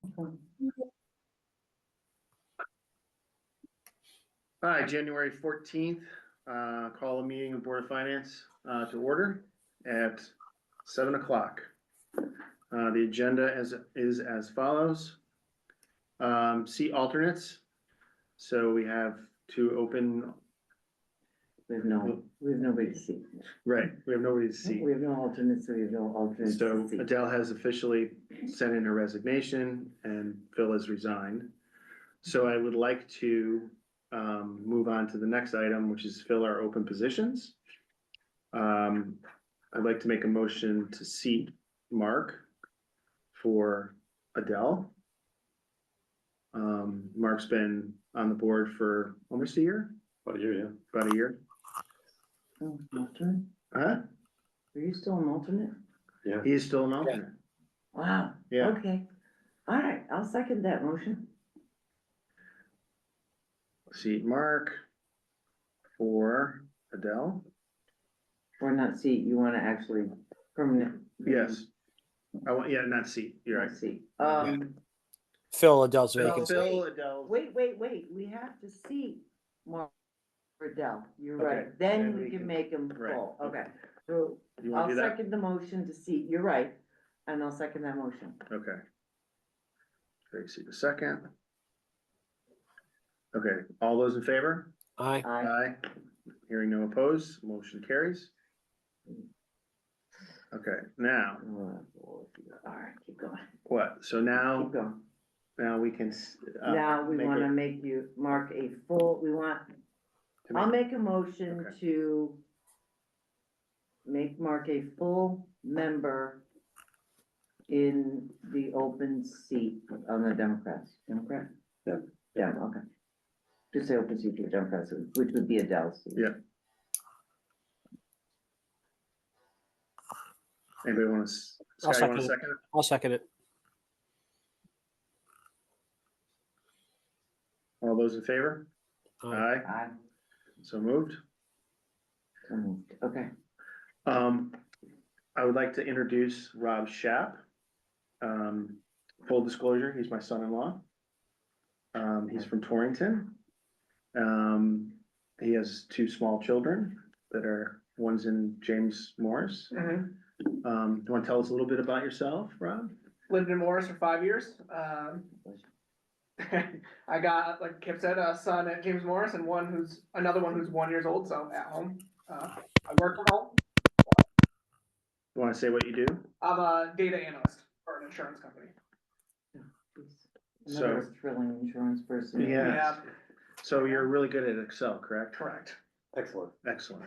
All right, January 14th, call a meeting of Board of Finance to order at 7 o'clock. The agenda is as follows. Seat alternates. So we have two open, We have nobody to see. right, we have nobody to seat. We have no alternates, so we have no alternates So to see. Adele has officially sent in her resignation and Phil has resigned. So I would like to move on to the next item, which is fill our open positions. I'd like to make a motion to seat Mark for Adele. Mark's been on the board for almost a year, About a year, yeah. about a year. Oh, alternate? Huh? Are you still an alternate? Yeah. He's still an alternate. Wow. Yeah. Okay. All right, I'll second that motion. Seat Mark for Adele. Or not seat, you wanna actually permanent. Yes. I want, yeah, not seat. You're right. Not seat. Fill Adele's Phil, vacancy. Adele. Wait, we have to seat Mark Riddell, you're Okay, right, then then we we can can- make him right, full, okay. okay. So You wanna I'll do that? second the motion to seat, you're right, and I'll second that motion. Okay. Tracy, the second. Okay, all those in favor? Aye. Aye. Hearing no opposed, motion carries. Okay, now, All right, keep going, what? So keep now going. we can. Now we make wanna a- make you mark a full, to I'll make- make a motion Okay. to make Mark a full member in the open seat on the Democrats. Democrat? Yeah. Yeah, okay. Just say open seat for Democrats, which would be Adele's seat. Yeah. Anybody want to, I'll Scott, you want to second it. second it? I'll second it. All those in favor? Aye. Aye, Aye. so moved. So moved. Okay. I would like to introduce Rob Shapp. Full disclosure, he's my son-in-law. He's from Torrington. He has two small children that are, one's in James Morris. Do you want to tell us a little bit about yourself, Rob? Lived in Morris for 5 years. I got, like Kip said, a son at James Morris and another one who's 1 year old, so at home. I work from home. You want to say what you do? I'm a data analyst for an insurance company. Another thrilling insurance person. Yeah. So you're really good at Excel, correct? Correct. Excellent. Excellent.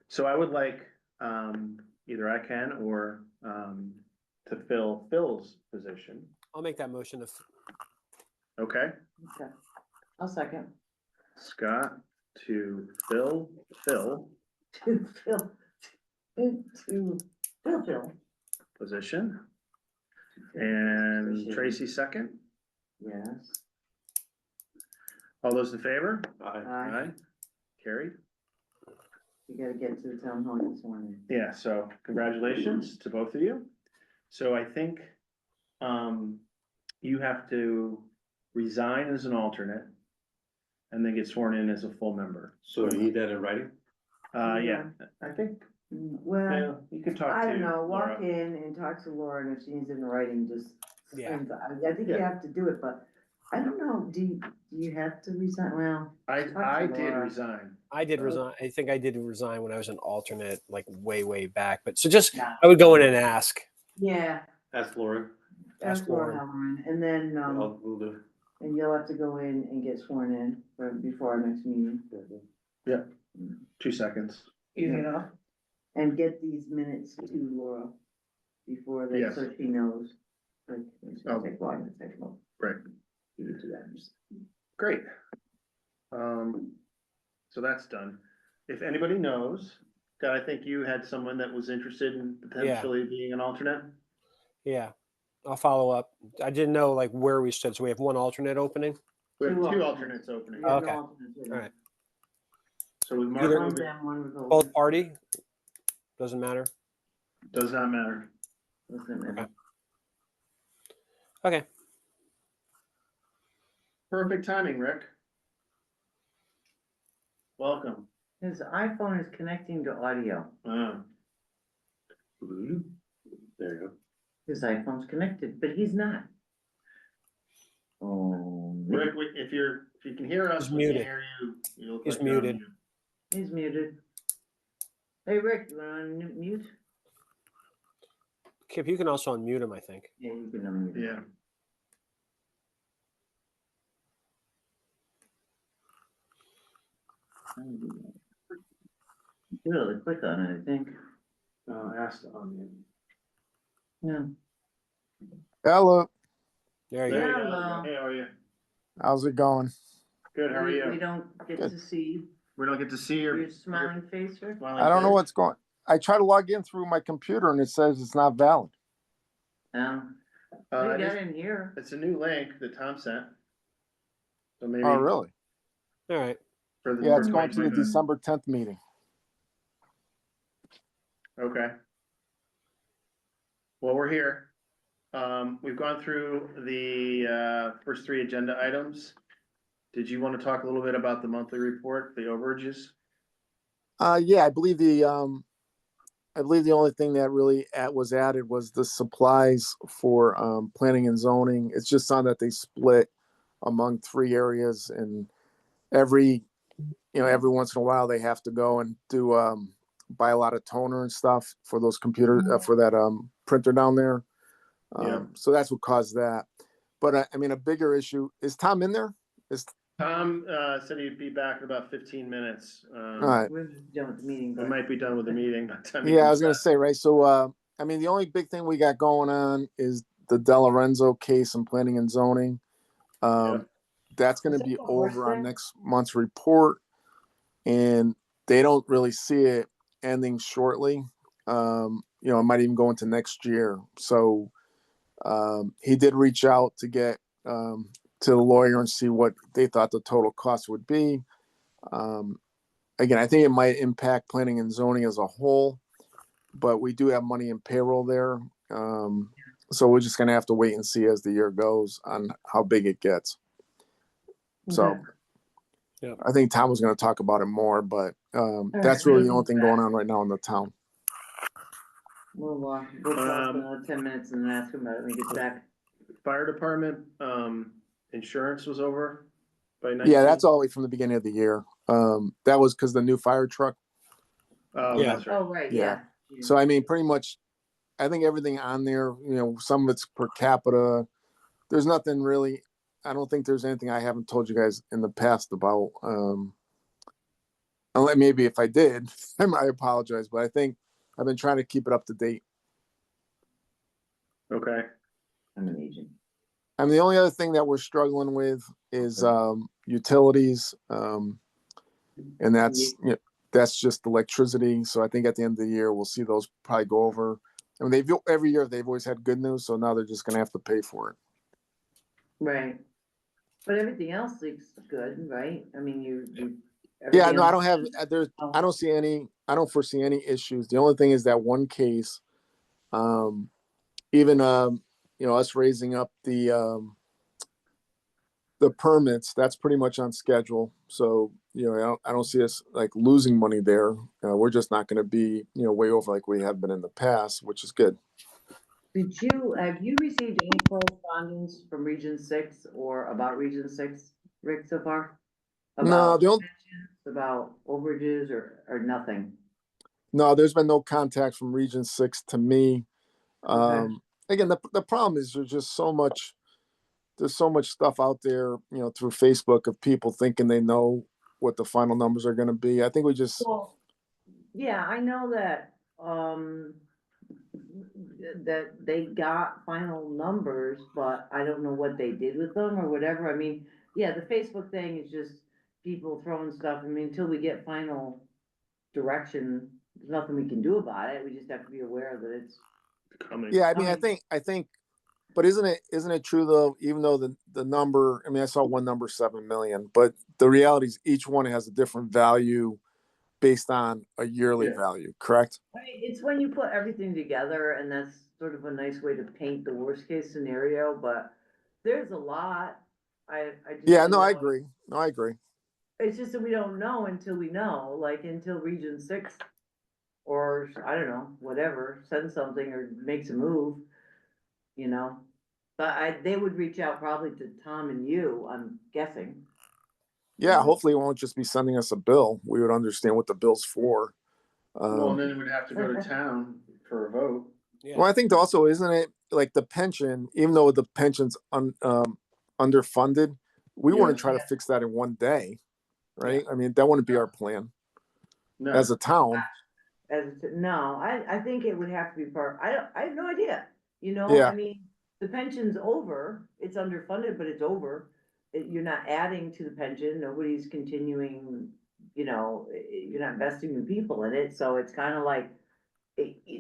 So I would like, either I can or, to fill Phil's position. I'll make that motion. Okay, Okay. I'll second. Scott to fill Phil To Phil. position. And Position. Tracy second. Yes. All those in favor? Aye. Carried. You gotta get to the town hall this morning. Yeah, so congratulations to both of you. So I think, you have to resign as an alternate and then get sworn in as a full member. So you need that in writing? Yeah, I think, Well, you could talk to. I don't know, Laura. walk in and talk to Laura, and if she needs it in writing, just. Yeah. I think you Yeah. have to do it, but I don't know, do you have to resign? Well, I to did Laura. resign. I did resign. I think I did resign when I was an alternate, like way back. But so just, nah. I would go in and ask. Yeah, Ask Lauren. ask Laura Halloran, and then, We'll do. and you'll have to go in and get sworn in before our next meeting. 2 seconds. Easy Yeah. enough. And get these minutes to Laura before they, Yes. so she knows. Like, it's gonna Oh. take long, it's take long. Right. You can do that. Great. So that's done. If anybody knows, that I think you had someone that was interested in potentially being an alternate. Yeah. I'll follow up. I didn't know like where we stood. So we have one alternate opening. We have Two two alternates. alternates opening. We have no Okay. alternates with All them. right. So with Mark, Either- One of moving- them, one of those. Both party. Doesn't matter. does not matter. Doesn't matter. Okay. Perfect timing, Rick. Welcome. His iPhone is connecting to audio. Wow. There you go. His iPhone's connected, but he's not. Oh, Rick, if you can hear us, He's we can't muted. hear you. You look He's like you're on muted. mute. he's muted. Hey, Rick, you wanna mute? Kip, you can also unmute him, I think. Yeah, you can unmute. Yeah. Really click on it, I think. Asked on you. Yeah. Hello, There you There go. you go. Hello. Hey, how are you? how's it going? Good, how are We you? don't get Good. to see We don't get to see your your smiling face, Rick. smiling I don't know face. what's going. I try to log in through my computer and it says it's not valid. No, Uh, we it got is- in here. It's a new link that Tom sent. So maybe Oh, really? All right. for the. Yeah, it's for going to the Mike, December 10th meeting. Okay. Well, we're here. We've gone through the first three agenda items. Did you want to talk a little bit about the monthly report, the overages? Yeah, I believe the only thing that really was added was the supplies for planning and zoning. It's just on that they split among 3 areas, and every once in a while they have to go and do buy a lot of toner and stuff for those for that printer down there. Yeah. So that's what caused that. But I mean, a bigger issue is Tom in there? Tom, said he'd be back in about 15 minutes. All right. We're done with the meeting, We but might be done with the meeting by the time. he Yeah, I comes was gonna back. say, right, so, I mean, the only big thing we got going on is the De Lorenzo case in planning and zoning. That's gonna Is that be the horse over on thing? next month's report, and they don't really see it ending shortly. It might even go into next year, so, he did reach out to get, to the lawyer and see what they thought the total cost would be. Again, I think it might impact planning and zoning as a whole, but we do have money in payroll there. So we're just gonna have to wait and see as the year goes on how big it gets. So Okay. Yeah. I think Tom was gonna talk about it more, but that's really the only thing going on right now in the town. We'll talk another 10 minutes and then ask him about it when he gets back. Fire department, insurance was over by 19. Yeah, that's all the way from the beginning of the year. That was because the new fire truck. Oh, Yeah. that's right. Oh, right, Yeah. yeah. So I mean, pretty much, I think everything on there, some of it's per capita. There's nothing really. I don't think there's anything I haven't told you guys in the past about. Unless maybe if I did, I apologize, but I think I've been trying to keep it up to date. Okay. I'm an agent. I mean, the only other thing that we're struggling with is utilities, and that's just electricity. So I think at the end of the year we'll see those probably go over. I mean, every year they've always had good news, so now they're just going to have to pay for it. Right. But everything else looks good, right? I mean, Yeah, everything no, I else- don't have I don't foresee any issues. The only thing is that one case, even us raising up the permits, that's pretty much on schedule. So I don't see us like losing money there. We're just not going to be way over like we have been in the past, which is good. Have you received any correspondence from Region 6 or about Region 6, Rick, so far? No, About overages or nothing? No, there's been no contact from Region 6 to me. Okay. Again, the problem is there's so much stuff out there, through Facebook of people thinking they know what the final numbers are going to be. I think we just, Well, yeah, I know that, that they got final numbers, but I don't know what they did with them or whatever. I mean, yeah, the Facebook thing is just people throwing stuff. I mean, until we get final direction, there's nothing we can do about it. We just have to be aware that it's. Coming. yeah, I mean, I think, but isn't it true though, even though the number, I mean, I saw one number, 7 million, but the reality is each one has a different value based on a yearly Yeah. value, correct? I mean, it's when you put everything together, and that's sort of a nice way to paint the worst case scenario, but there's a lot. I just. Yeah, don't no, I know. agree. No, I agree. It's just that we don't know until we know, like until Region 6 or I don't know, whatever, sends something or makes a move, you know? But they would reach out probably to Tom and you, I'm guessing. Yeah, hopefully it won't just be sending us a bill. We would understand what the bill's for. Well, and Um, then it would have to go to town for a vote. Yeah. well, I think also, isn't it like the pension, even though the pension's underfunded, we want Yeah. to try to fix that in one day, right? I mean, that wouldn't be our plan No, as a town. No, I think it would have to be I have no idea, you know, Yeah. I mean, the pension's over, it's underfunded, but it's over. You're not adding to the pension, nobody's continuing, you know, you're not investing new people in it, so it's kind of like,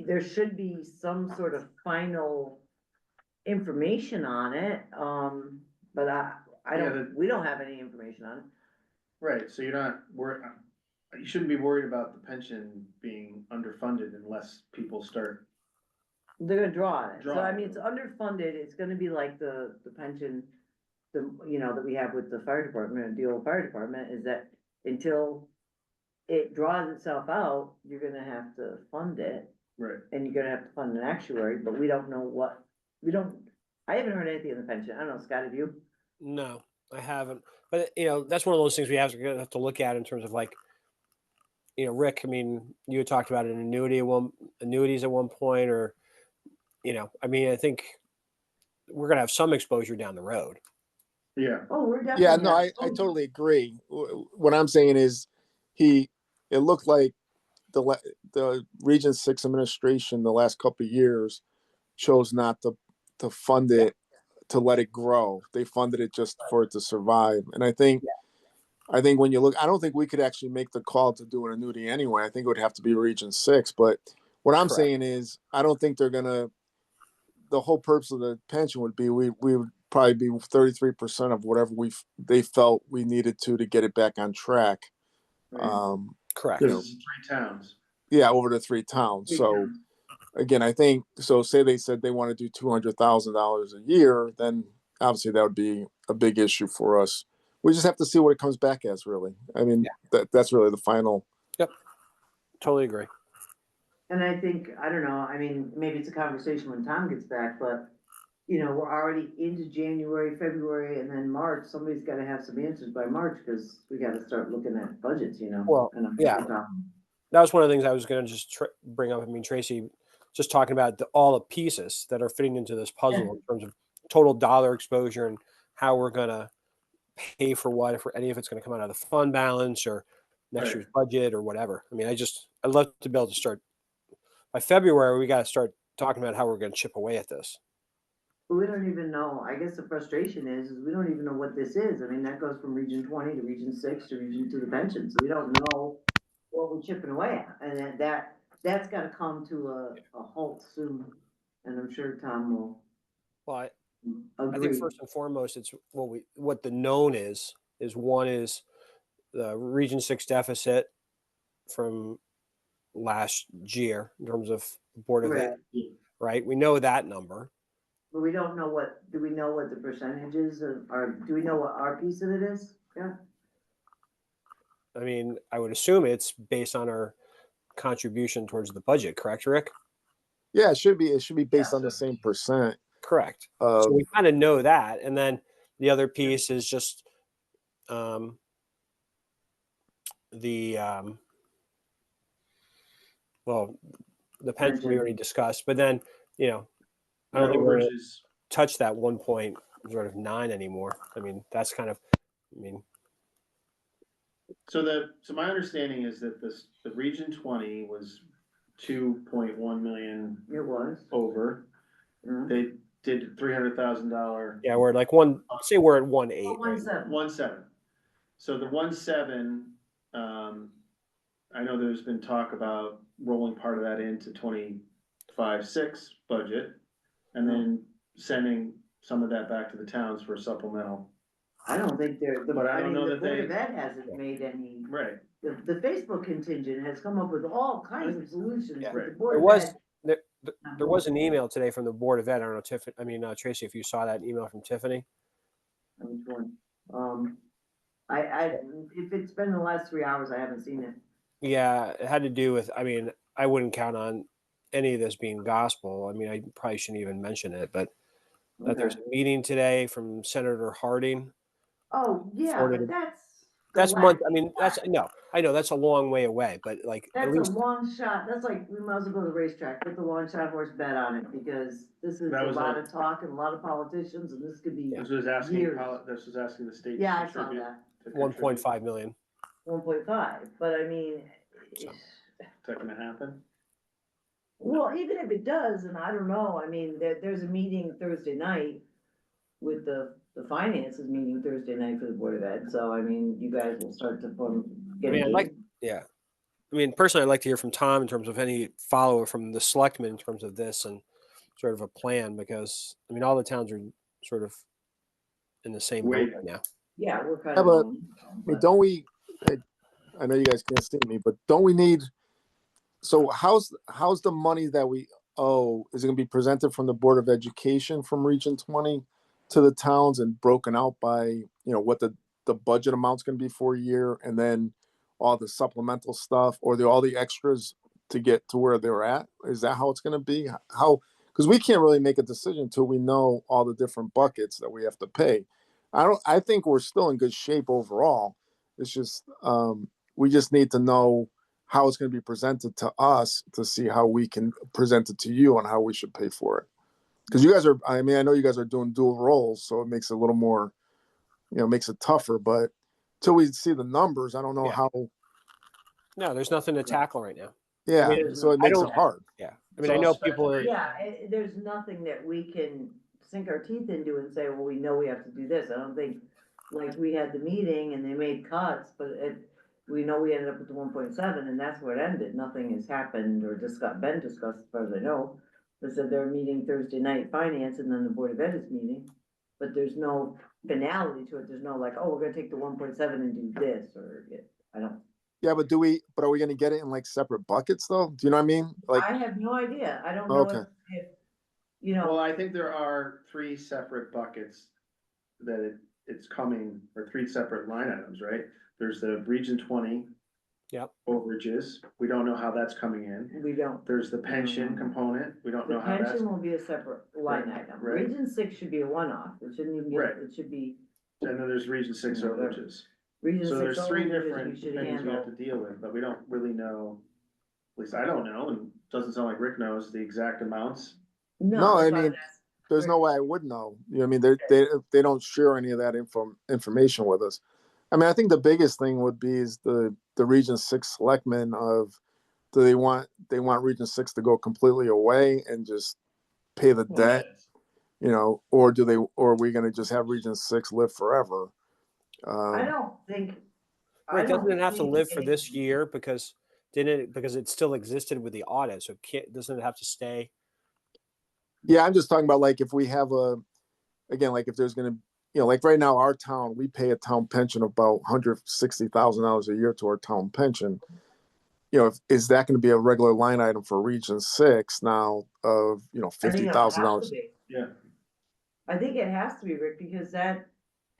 there should be some sort of final information on it, but I Yeah, don't, we don't have any information on it. right, so you're not you shouldn't be worried about the pension being underfunded unless people start, They're gonna draw on it, so Draw I on mean, it. it's underfunded, it's gonna be like the pension, you know, that we have with the fire department, the old fire department, is that until it draws itself out, you're gonna have to fund it, right, and you're gonna have to fund an actuary, but we don't know I haven't heard anything on the pension, I don't know, Scott, have you? No, I haven't. But that's one of those things we have to look at in terms of like, Rick. I mean, you had talked about an annuities at one point, or I mean, I think we're gonna have some exposure down the road. yeah, Oh, we're definitely. Yeah, no, I totally agree. What I'm saying is it looked like the Region 6 administration the last couple of years chose not to fund it, to let it grow. They funded it just for it to survive. And I think when you look, I don't think we could actually make the call to do an annuity anyway. I think it would have to be Region 6. But what I'm Correct. saying is I don't think the whole purpose of the pension would be we would probably be 33% of whatever they felt we needed to get it back on track. right, Correct. You this know, is 3 towns. yeah, over the 3 towns. So again, I think so. Say they said they want to do $200,000 a year, then obviously that would be a big issue for us. We just have to see what it comes back as. Really, I mean, that's really the final. Yep. Totally agree. And I think, I don't know, I mean, maybe it's a conversation when Tom gets back, but, you know, we're already into January, February, and then March, somebody's gotta have some answers by March, cause we gotta start looking at budgets, you know? Well, And I'm yeah. sure Tom- That was one of the things I was going to just bring up. I mean, Tracy, just talking about all the pieces that are fitting into this puzzle in terms of total dollar exposure and how we're going to pay for what, if any of it's going to come out of the fund balance or next Right. year's budget or whatever. I mean, I'd love to be able to start by February. We got to start talking about how we're going to chip away at this. But we don't even know, I guess the frustration is we don't even know what this is, I mean, that goes from Region 20 to Region 6 to Region 2 to the pension, so we don't know what we're chipping away at, and that's gotta come to a halt soon, and I'm sure Tom will Well, I think agree. first and foremost, it's what the known is one is the Region 6 deficit from last year in terms of Board of Right. Ed, right? We know that number. But we don't know do we know what the percentages are, do we know what our piece of it is? Yeah, I mean, I would assume it's based on our contribution towards the budget, correct, Rick? Yeah, it should be. It should be based on the same percent. Correct. Of, So we kind of know that, and then the other piece is just the pension we already discussed, but then I don't think we're going to touch that 1.9 anymore. I mean, that's kind of, So my understanding is that the Region 20 was 2.1 million it was. over. Mhm. They did $300,000. yeah, we're like say we're at 1.8. Oh, Right? 1.7. 1.7. So the 1.7, I know there's been talk about rolling part of that into 25-6 budget and then sending some of that back to the towns for supplemental. I don't think But I don't know the that Board they- of Ed hasn't made any, Right. the Facebook contingent has come up with all kinds of solutions, Yeah. but the There Board of was Ed. there was an email today from the Board of Ed. I don't know, Tiffany, Tracy, if you saw that email from Tiffany. Which one? If it's been the last 3 hours, I haven't seen it. Yeah, it had to do with, I wouldn't count on any of this being gospel. I probably shouldn't even mention it, but that there's Okay. a meeting today from Senator Harding. Oh, yeah, Florida- but that's. That's the month, last- I know that's a long way away, but like, at That's a least, long shot, that's like, we might as well go to the racetrack, put the long shot horse bet on it, because this is That a was lot a- of talk and a lot of politicians, and this could be This was asking, years. this was asking the state. to Yeah, I saw contribute- that, to 1.5 million. 1.5, but I mean, So. contribute. Is that gonna happen? well, even if it does, and I don't know, I mean, there's a meeting Thursday night with the finances meeting Thursday night for the Board of Ed, so I mean, you guys will start to get a I'd like- meeting. Yeah. Personally, I'd like to hear from Tom in terms of any follow from the selectmen in terms of this and sort of a plan, because, all the towns are sort of in the same boat Waiting. right now. Yeah, we're kind Yeah, of. but, I mean, don't we, I know you guys can't see me, but don't we need, so how's the money that we owe, is it gonna be presented from the Board of Education from Region 20 to the towns and broken out by, what the budget amount's gonna be for a year, and then all the supplemental stuff, or all the extras to get to where they're at? Is that how it's gonna be? How, because we can't really make a decision until we know all the different buckets that we have to pay. I think we're still in good shape overall. It's just, we just need to know how it's gonna be presented to us to see how we can present it to you and how we should pay for it. Because you guys are, I know you guys are doing dual roles, so it makes it a little more, makes it tougher, but till we see the numbers, I don't know Yeah. how, No, there's nothing to tackle right now. yeah, mean, so it I makes it don't- hard. Yeah. It's I all know people are, Yeah, there's nothing that we can sink our teeth into and say, well, we know we have to do this. I don't think, like, we had the meeting and they made cuts, but we know we ended up with the 1.7, and that's where it ended. Nothing has happened or been discussed as far as I know. They said they're meeting Thursday night finance, and then the Board of Ed is meeting, but there's no finality to it. There's no like, oh, we're gonna take the 1.7 and do this, or, I don't. Yeah, but are we gonna get it in like separate buckets though? Do you know what I mean? Like, I have no idea. I don't know Okay. if, Well, I think there are 3 separate buckets that it's coming, or 3 separate line items, right? There's the Region 20. Yep. Overages, we don't know how that's coming in. we don't. There's the pension component, we don't The know how that's, pension will be a separate line Right, item. right. Region 6 should be a one-off. It shouldn't even Right. it should be, and then there's Region 6 Yeah, overages. Region 6. So there's 3 overages different we should things we have handle. to deal with, but we don't really know, at least I don't know, and it doesn't sound like Rick knows the exact amounts. No, I that's why mean, there's no way I would know. You know what I mean? They don't share any of that information with us. I think the biggest thing would be is the Region 6 selectmen of, do they want Region 6 to go completely away and just pay the debt, or are we gonna just have Region 6 live forever? I don't think. right, doesn't it have to think live for this any- year because it still existed with the audit, so doesn't it have to stay? Yeah, I'm just talking about like if we have like if there's gonna, like right now, our town, we pay a town pension of about $160,000 a year to our town pension. Is that gonna be a regular line item for Region 6 now of, I think it'll have to $50,000? be. Yeah. I think it has to be, Rick, because that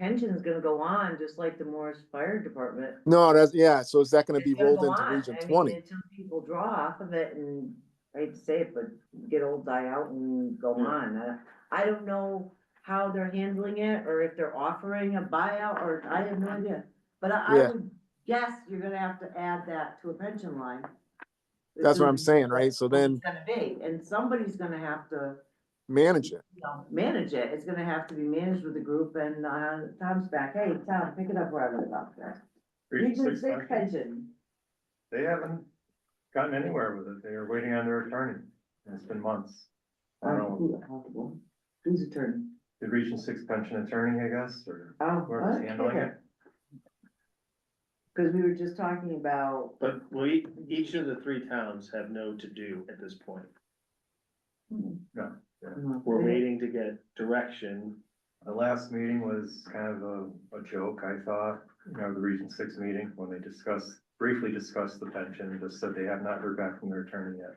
pension is gonna go on just like the Morris Fire Department. No, so is that gonna It's be gonna rolled go into on. Region I mean, 20? until people draw off of it, and I hate to say it, but get old, die out and go Yeah. on. I don't know how they're handling it, or if they're offering a buyout, or I have no idea. But I Yeah. would guess you're gonna have to add that to a pension line. That's what I'm saying, right? So then- It's gonna be, and somebody's gonna have to, Manage it. manage it. It's gonna have to be managed with the group, and, Tom's back. Hey, Tom, pick it up where I left off there. Region 6 pension. They haven't gotten anywhere with it. They are waiting on their attorney. And it's been months. I don't know, Who's attorney? the Region 6 pension attorney, I guess, or Oh, whoever's handling it. Cause we were just talking about. But each of the 3 towns have no to do at this point. We're waiting to get direction. The last meeting was kind of a joke, I thought, the Region 6 meeting, when they briefly discussed the pension, just said they have not heard back from their attorney yet.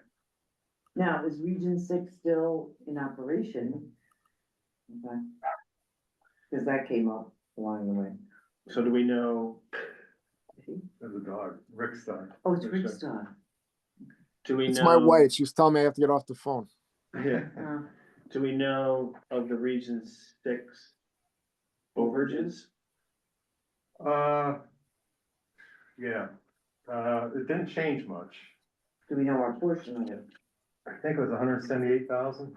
Now, is Region 6 still in operation? Okay. Cause that came up along the way. So do we know, There's a dog, Rick's dog. Oh, it's Rick's dog. do we know? It's my wife. She was telling me I have to get off the phone. Yeah, Uh, do we know of the Region 6 overages? Yeah, it didn't change much. Do we know our portion of it? I think it was 178,000.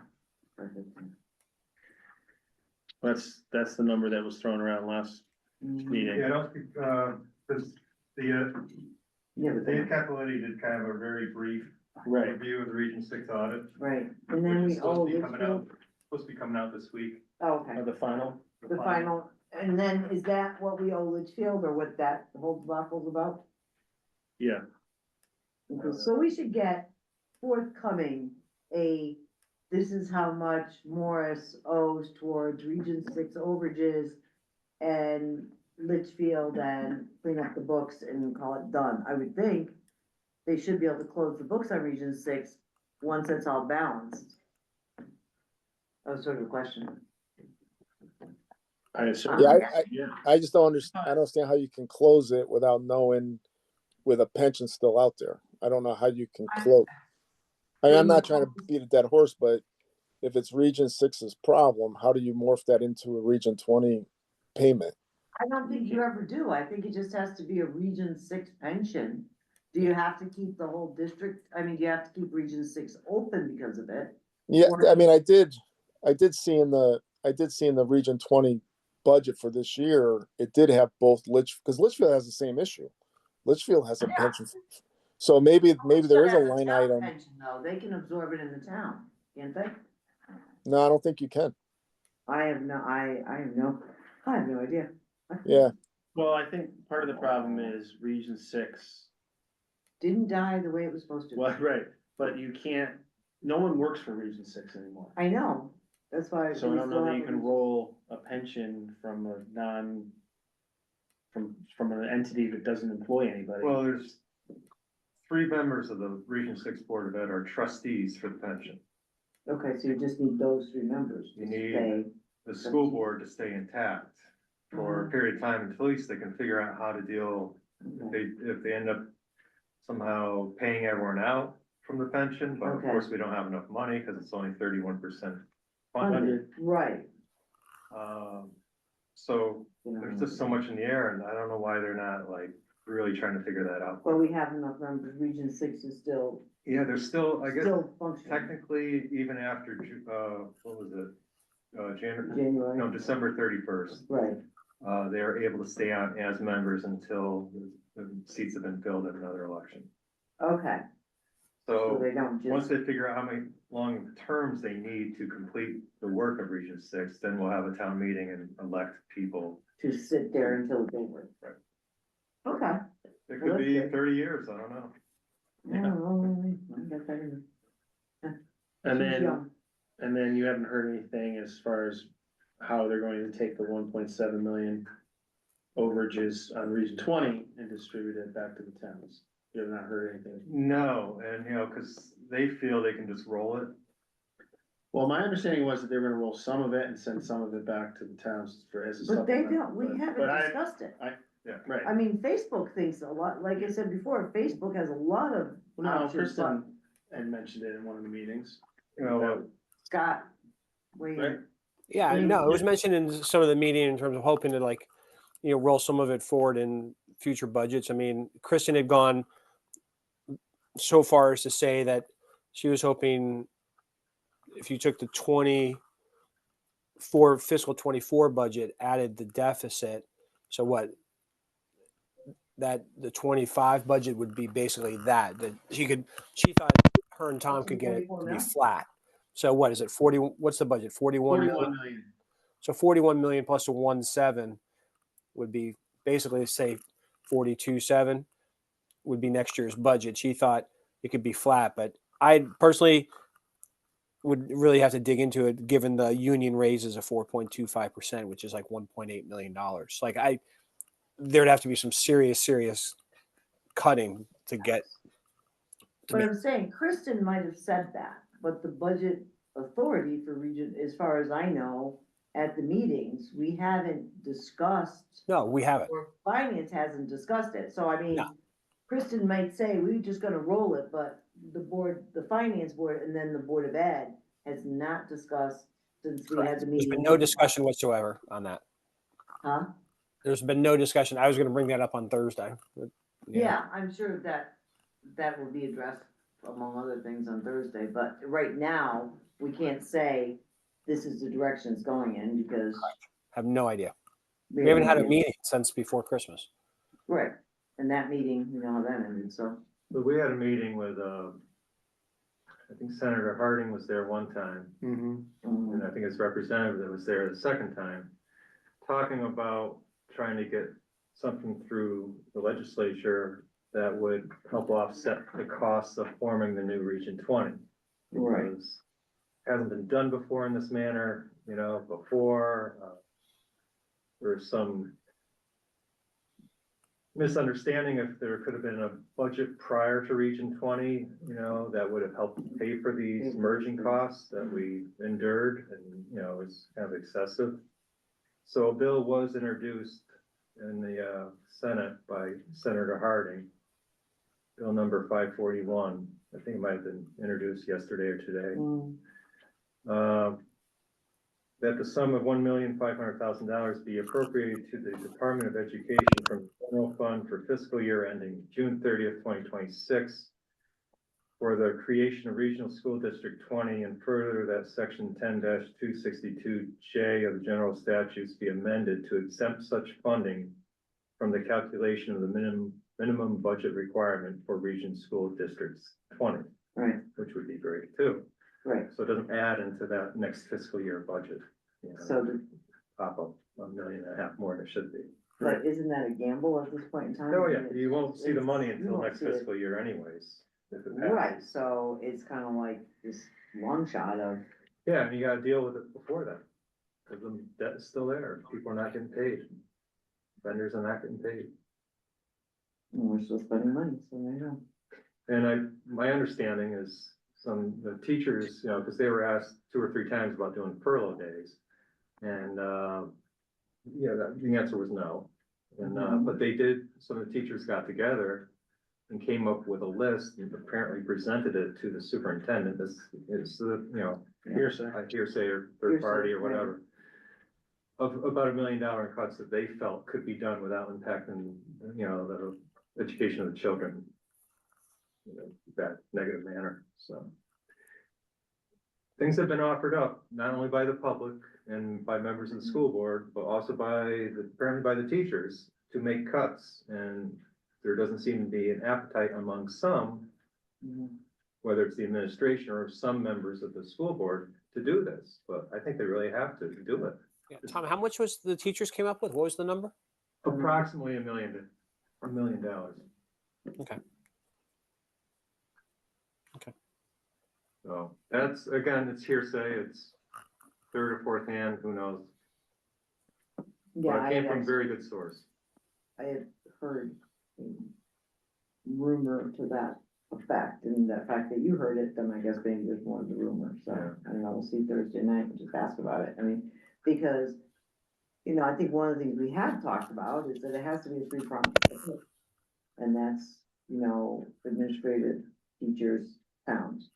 That's the number that was thrown around last meeting. Yeah, I don't think, cause Yeah, but Dave then, Capiletti did kind of a very brief Right, review of the Region 6 audit. right, and then which we is supposed owe to be coming out, Litchfield. supposed to be coming out this week. Oh, okay, the final? the final, and then is that what we owe Litchfield or what that whole debal's about? Yeah, Okay, so we should get forthcoming this is how much Morris owes towards Region 6 overages and Litchfield, and clean up the books and call it done. I would think they should be able to close the books on Region 6 once it's all balanced. That was sort of a question. I assume. Yeah, Yeah, I just don't understand. I don't understand how you can close it without knowing with a pension still out there. I don't know how you can close. I'm not trying to beat a dead horse, but if it's Region 6's problem, how do you morph that into a Region 20 payment? I don't think you ever do. I think it just has to be a Region 6 pension. Do you have to keep the whole district? I mean, do you have to keep Region 6 open because of it? Yeah, Or- I mean, I did see in the Region 20 budget for this year, it did have both because Litchfield has the same issue. Litchfield has a Yeah. pension. So maybe there is a That's line town item. pension, though. They can absorb it in the town, can't they? No, I don't think you can. I have no idea. Yeah. well, I think part of the problem is Region 6, Didn't die the way it was supposed to. well, right, but you can't, no one works for Region 6 anymore. I know, that's why. So I we don't still know that have you a can Region- roll a pension from a from an entity that doesn't employ anybody. Well, there's 3 members of the Region 6 Board of Ed are trustees for the pension. Okay, so you just need those 3 members to You need- stay. The school board to stay intact for a period of time until at least they can figure out how to deal, if they end up somehow paying everyone out from the pension, but of Okay. course, we don't have enough money because it's only 31% funded. Funded, right. So You know. there's just so much in the air and I don't know why they're not like really trying to figure that out. Well, we have enough members, Region 6 is still Yeah, there's still, I guess, functioning. technically, even after, what was it? January, No, December 31st. right. They're able to stay on as members until the seats have been filled at another election. Okay, so So they don't once just, they figure out how many long terms they need to complete the work of Region 6, then we'll have a town meeting and elect people. to sit there until it's over. Right. Okay. It Well, could be that's good. 30 years, I don't know. I don't know, I got that in there. And She's then, young. and then you haven't heard anything as far as how they're going to take the 1.7 million overages on Region 20 and distribute it back to the towns. You have not heard anything. No, and cause they feel they can just roll it. Well, my understanding was that they were gonna roll some of it and send some of it back to the towns as a But they supplement. don't, we but haven't I- discussed it. Right, I mean, Facebook thinks a lot, like I said before, Facebook has a lot of no, options, but Kristen had mentioned it in one of the meetings. Scott, wait, Right. Yeah, I mean, no, it was mentioned in some of the meeting in terms of hoping to roll some of it forward in future budgets. I mean, Kristen had gone so far as to say that she was hoping if you took the fiscal 24 budget, added the deficit, so what? That the 25 budget would be basically that she thought her and Tom could get it to be flat. So what is it? 40, what's the budget? 41 million? 41 million. So 41 million plus a 1.7 would be basically say 42.7 would be next year's budget. She thought it could be flat, but I personally would really have to dig into it given the union raises of 4.25%, which is like $1.8 million. Like there'd have to be some serious cutting to get. but I'm saying Kristen might have said that, but the budget authority for region, as far as I know, at the meetings, we haven't discussed, No, we haven't. or finance hasn't discussed it, so I mean, No. Kristen might say, we're just gonna roll it, but the board, the finance board, and then the Board of Ed has not discussed since we had the There's meeting. been no discussion whatsoever on that. Huh? There's been no discussion. I was going to bring that up on Thursday. but, Yeah, I'm sure that will be addressed among other things on Thursday, but right now, we can't say this is the direction it's going in because. Have no idea. We haven't had a meeting since before Christmas. Right, and that meeting, you know how that ended, so. But we had a meeting with, I think Senator Harding was there one time, and I think his representative that was there the second time, talking about trying to get something through the legislature that would help offset the costs of forming the new Region 20. Right. Because hasn't been done before in this manner, before, there's some misunderstanding if there could have been a budget prior to Region 20, that would have helped pay for these merging costs that we endured and, it was kind of excessive. So a bill was introduced in the Senate by Senator Harding, Bill number 541. I think it might have been introduced yesterday or today. That the sum of $1,500,000 be appropriated to the Department of Education from the general fund for fiscal year ending June 30th, 2026 for the creation of Regional School District 20, and further that section 10-262J of the general statutes be amended to exempt such funding from the calculation of the minimum budget requirement for Region School Districts 20. Right. Which would be great too. Right, So it doesn't add into that next fiscal year budget. so, Pop up $1.5 million more than it should be. but isn't that a gamble at this point in time? Oh, yeah, you won't see the money You until won't next see it. fiscal year anyways. If it happens. Right, so it's kind of like this long shot of, Yeah, and you gotta deal with it before then. Cause the debt is still there, people are not getting paid. Vendors are not getting paid. we're still spending money, so there you go. And my understanding is the teachers, cause they were asked 2 or 3 times about doing furlough days. And, the answer was no. And, but they did, some of the teachers got together and came up with a list and apparently presented it to the superintendent. This is Hearsay. a hearsay or third party or Hearsay, right. whatever. Of about $1 million in cuts that they felt could be done without impacting, the education of the children. That negative manner, so. Things have been offered up, not only by the public and by members of the school board, but also apparently by the teachers to make cuts. And there doesn't seem to be an appetite among some, whether it's the administration or some members of the school board to do this, but I think they really have to do it. Yeah. Tom, how much was the teachers came up with? What was the number? Approximately $1 million. Okay. So that's, again, it's hearsay, it's third or fourth hand, who knows? Yeah, But I it came had from very good source. I had heard a rumor to that effect, and the fact that you heard it, then I guess maybe there's more of the rumor, so, Yeah. I don't know, we'll see Thursday night, and just ask about it, I mean, because, I think one of the things we have talked about is that it has to be a three-pronged approach. And that's, administrative, teachers, towns.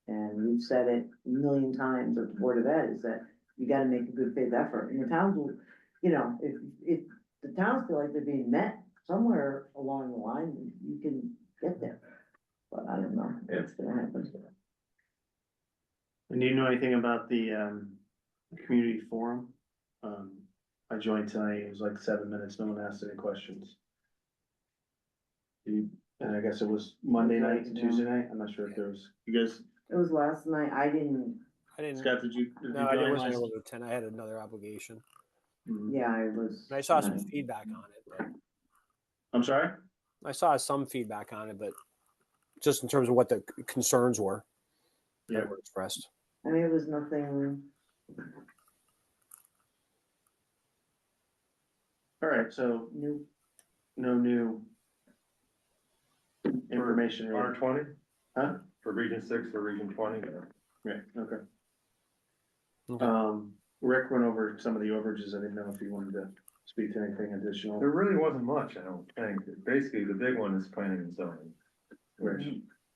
And we've said it a million times at the Board of Ed, is that you gotta make a good faith effort, and the towns will, if the towns feel like they're being met somewhere along the line, you can get there. But I don't know, if it's gonna happen. And do you know anything about the community forum? I joined tonight, it was like 7 minutes, no one asked any questions. And I guess it was Monday night and Tuesday night, I'm not sure if there was, you guys, It was last night, I didn't, Scott, did you No, I join wasn't last? able to attend. I had another obligation. Mhm. yeah, I was. And I saw some feedback on it, but I'm sorry? I saw some feedback on it, but just in terms of what the concerns were Yeah. that were expressed. I mean, it was nothing, All right, so new, no new information. really. R20? Huh? For Region 6 or Region 20. Right, okay. Okay. Rick went over some of the overages. I didn't know if you wanted to speak to anything additional. There really wasn't much, I don't think. Basically, the big one is planning and zoning. Which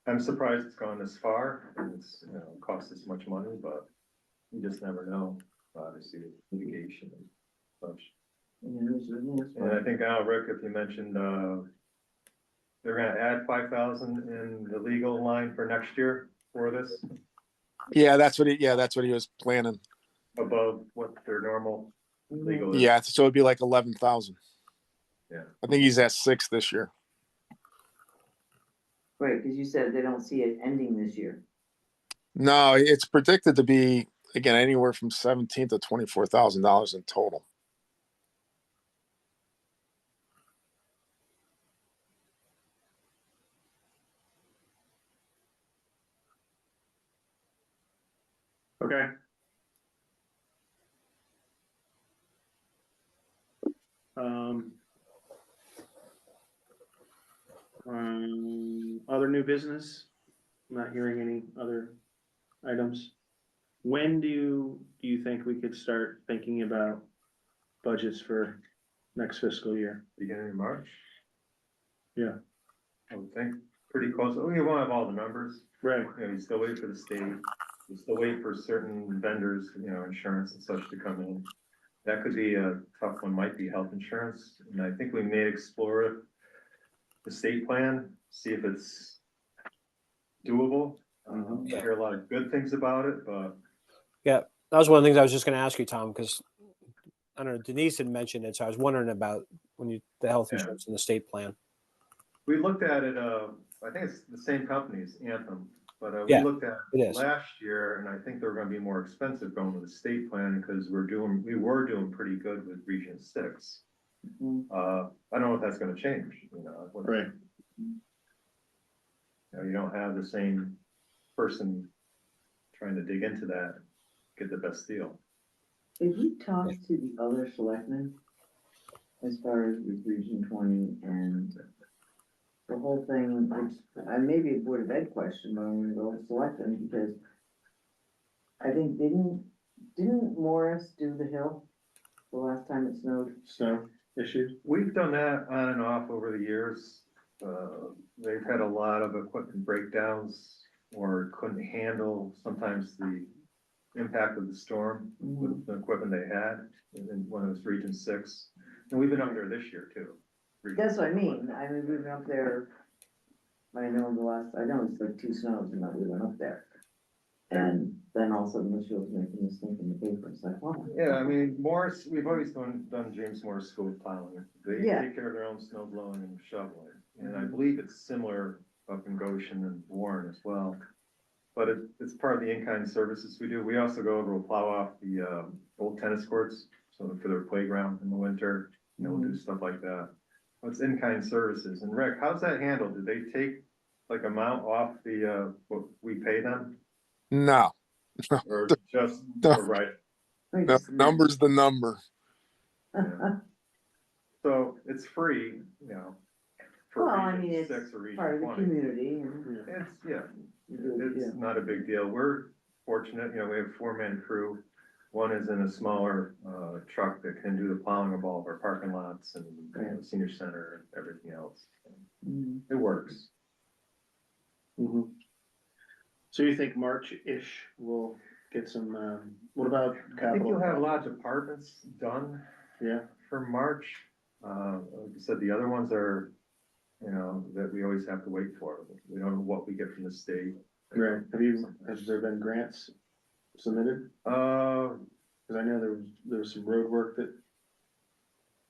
I'm surprised it's gone this far and it's, you know, cost this much money, but you just never know, obviously, litigation and such. And I think, Rick, if you mentioned, they're gonna add 5,000 in the legal line for next year for this, Yeah, that's what he was planning. above what their normal legal is. Yeah, so it'd be like 11,000. Yeah. I think he's at 6 this year. Right, cause you said they don't see it ending this year. No, it's predicted to be again anywhere from $17,000 to $24,000 in total. Okay. Other new business? Not hearing any other items. When do you think we could start thinking about budgets for next fiscal year? Beginning of March. Yeah. I would think pretty close. We won't have all the numbers. Right. You know, you still wait for the state. You still wait for certain vendors, you know, insurance and such to come in. That could be a tough one, might be health insurance. And I think we may explore the state plan, see if it's doable. I hear a lot of good things about it, but That was one of the things I was just going to ask you, Tom, because I don't know, Denise had mentioned it, so I was wondering about the health Yeah. insurance and the state plan. we looked at it, I think it's the same companies, Anthem, but we Yeah, looked at it is. last year, and I think they're gonna be more expensive going with the state plan, because we were doing pretty good with Region 6. I don't know if that's gonna change, you know. Right. You know, you don't have the same person trying to dig into that, get the best deal. Did you talk to the other selectmen? As far as with Region 20 and the whole thing, which, I may be a Board of Ed question, but I'm gonna go with selectmen because I think, didn't Morris do the hill the last time it snowed? Snow issues? We've done that on and off over the years. They've had a lot of equipment breakdowns or couldn't handle sometimes the impact of the storm with the equipment they had when it was Region 6. And we've been up there this year too. That's what I mean, we've been up there, I know it's like 2 snows and that we went up there. And then all of a sudden Michelle was making this thing in the paper, it's like, oh. Yeah, I mean, Morris, we've always done James Morris School plowing. They Yeah. take care of their own snow blowing and shoveling. And I believe it's similar up in Goshen and Warren as well. But it's part of the in-kind services we do. We also go over, we'll plow off the old tennis courts, so for their playground in the winter, you know, we'll do stuff like that. It's in-kind services. And Rick, how's that handled? Did they take like amount off the what we pay them? No, Or just No. right? the number's the number. Yeah. So it's free, you know. For Well, I Region mean, it's 6 or Region part of the 20. community and. It's not a big deal. We're fortunate, you know, we have a 4-man crew. One is in a smaller truck that can do the plowing of all of our parking lots and, you know, senior center and everything else. It works. Mhm. So you think March-ish we'll get some, what about capital? I think you'll have a lot of departments done Yeah, for March. Like I said, the other ones are, you know, that we always have to wait for. We don't know what we get from the state. right. Has there been grants submitted? Cause I know there was some road work that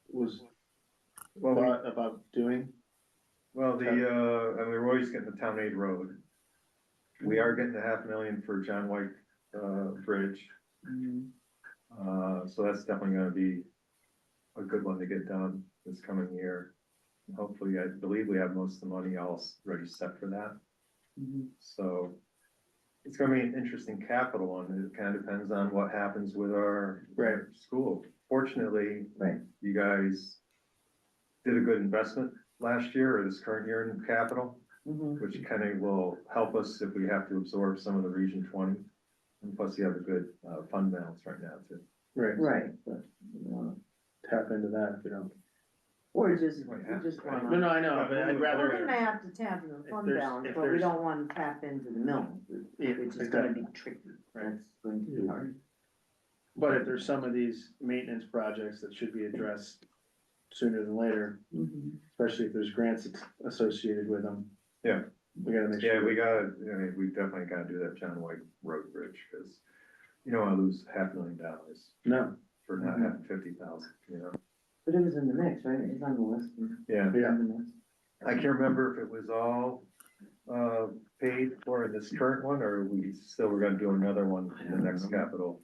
was Well, thought about doing. and we're always getting the town aid road. We are getting the $500,000 for John White, Bridge. So that's definitely gonna be a good one to get done this coming year. Hopefully, I believe we have most of the money already set for that. So it's gonna be an interesting capital one. It kind of depends on what happens with our Right. school. Fortunately, Right. you guys did a good investment last year or this current year in capital. Mhm. which kind of will help us if we have to absorb some of the Region 20. And plus you have a good, fund balance right now too. Right, Right, but, tap into that if you don't. or just, Well, we yeah. just No, wanna. no, I know, but I'd We're rather, gonna have to tap into the If fund there's- balance, if but we there's- don't wanna tap into the mill, Yeah, which is gonna be exactly. tricky. Right. That's going to be hard. But if there's some of these maintenance projects that should be addressed sooner than later, Mhm. especially if there's grants associated with them. Yeah. We gotta make Yeah, sure. we gotta, I mean, we definitely gotta do that John White Road Bridge, cause you don't wanna lose $500,000 No, for not having 50,000, you know? But it was in the mix, right? It's on the list. Yeah, Yeah. In the mix. I can't remember if it was all, paid for in this current one, or we still were gonna do another one in the next capital.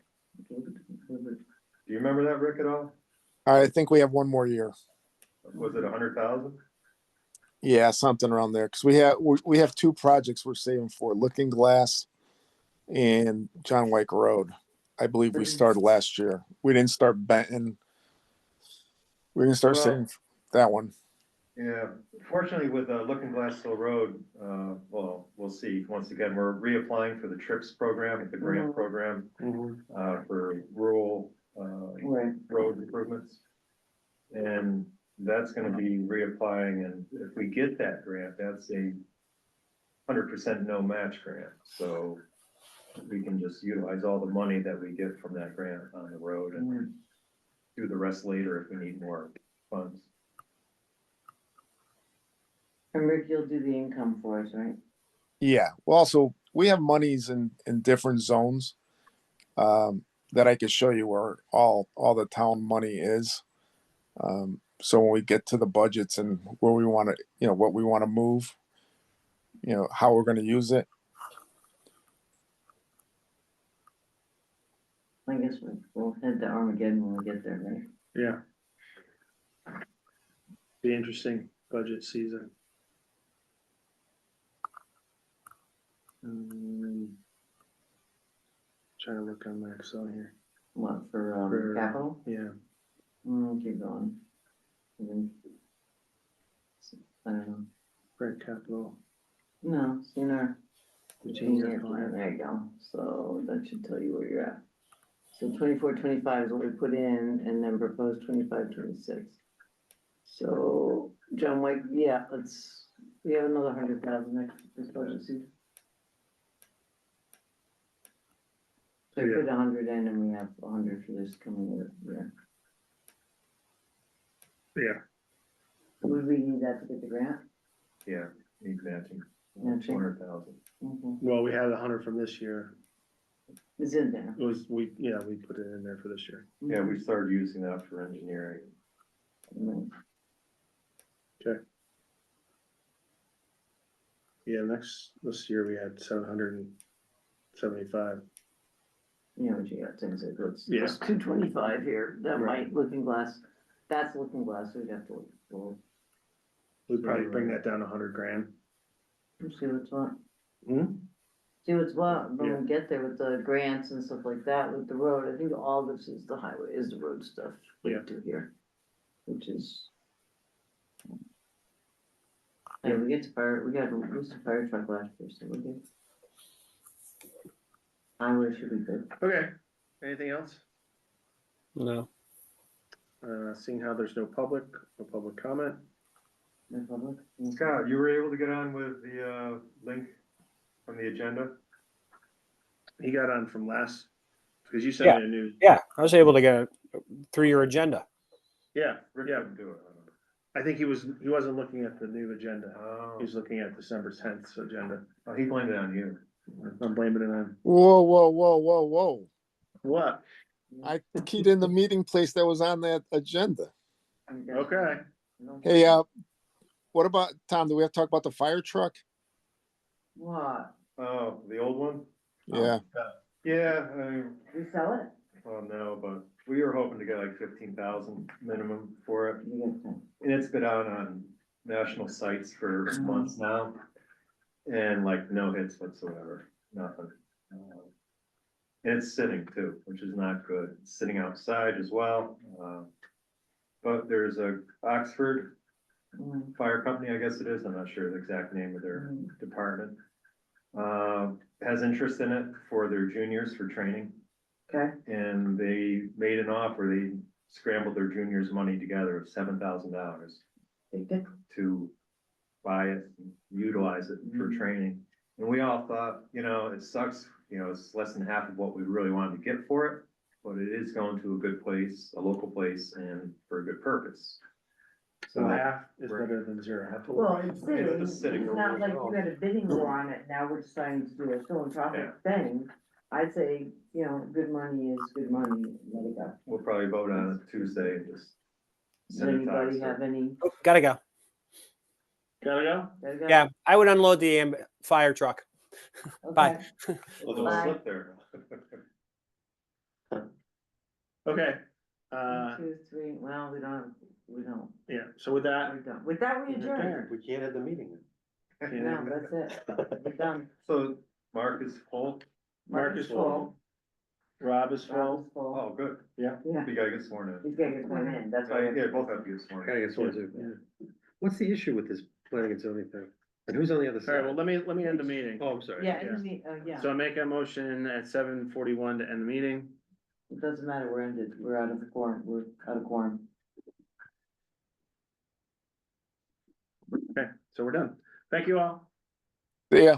Do you remember that, Rick, at all? I think we have one more year. Was it 100,000? Yeah, something around there. Cause we have two projects we're saving for, Looking Glass and John White Road. I believe we started last year. We didn't start Benton. We didn't start Well- saving that one. Yeah, fortunately with Looking Glass Hill Road, well, we'll see. Once again, we're reapplying for the TRIPS program, the grant Mhm. program, mhm, for rural, Right. road improvements. And that's gonna be reapplying, and if we get that grant, that's a 100% no match grant, so we can just utilize all the money that we get from that grant on the road and Mhm. do the rest later if we need more funds. And Rick, you'll do the income for us, right? Yeah. Well, also we have monies in different zones that I could show you where all the town money is. So when we get to the budgets and where we want to, what we want to move, how we're going to use it. I guess we'll head to Armageddon when we get there, right? yeah. Be interesting budget season. Trying to look on my Excel here. What, for, For- capital? Yeah, Keep going. And then- I don't know. rent capital. No, sooner. Senior plan. There you go. So that should tell you where you're at. So 24-25 is what we put in and then proposed 25-26. So John White, yeah, we have another 100,000 next this budget season. So we Yeah. put 100 in and we have 100 for this coming year. Yeah, Would we need that to get the grant? Yeah, need matching, Matching. 200,000. well, we had 100 from this year. It's in there. It was, we put it in there for this year. Yeah, we started using that for engineering. Mhm. Yeah, this year we had 775. Yeah, but you got things like let's, Yeah. it's 225 here, that Right. might, Looking Glass, that's Looking Glass, we'd have to look for, We'd probably bring that down 100 grand. see what's what. Hmm? See what's what, when Yeah. we get there with the grants and stuff like that, with the road, I think all this is the highway, is the road stuff. we Yeah. do here, which is. And we get to fire, we got a fire truck last year, so we're good. Highway should be good. Okay, anything else? No. Seeing how there's no public comment. No public? Scott, you were able to get on with the, link from the agenda? He got on from last, because you sent me a new, Yeah, I was able to get it through your agenda. yeah, Rick yeah. didn't do it. I think he wasn't looking at the new agenda. Oh, He was looking at December 10th agenda. oh, he blamed it on you. I'm blaming it on, Whoa, whoa, whoa, whoa, whoa. what? I keyed in the meeting place that was on that agenda. Okay, Hey, what about, Tom, do we have to talk about the fire truck? What, Oh, the old one? Yeah. Yeah, we sell it? well, no, but we were hoping to get like 15,000 minimum for it. You get that. And it's been out on national sites for months now. And like no hits whatsoever, nothing. And it's sitting too, which is not good. It's sitting outside as well. But there's a Oxford Fire company, I guess it is, I'm not sure the exact name of their department. Has interest in it for their juniors for training, Okay, and they made an offer, they scrambled their juniors' money together of $7,000 to buy it, and utilize it for training. And we all thought, it sucks, it's less than half of what we really wanted to get for it, but it is going to a good place, a local place, and for a good purpose. So half is better than zero. well, it's sitting, It's it's sitting not like you got a bidding war on it, now we're deciding to do a philanthropic thing. I'd say, good money is good money, let it go. We'll probably vote on it Tuesday and just. Does send it to anybody us. have any? Oh, gotta go. Gotta go? Gotta go? Yeah, I would unload the fire truck. Bye. Okay. Well, they'll Bye. slip there. Okay, 1, 2, 3, well, we don't, yeah, so with that, we're done. With that, we adjourn. We can't have the meeting. No, that's it, we're done. So Mark is full? Mark is full. Rob is Rob full. is full. Oh, good. Yeah, You gotta get sworn in. he's gonna get one in, that's why. Yeah, both have to get sworn Gotta in. get sworn too. What's the issue with this planning and zoning thing? And who's on the other All right, side? well, let me end the meeting. Oh, I'm sorry. Yeah, and yeah, So I make a motion at 7:41 to end the meeting. it doesn't matter, we're ended, we're out of the quorum, we're out of quorum. Okay, so we're done. Thank you all. See ya.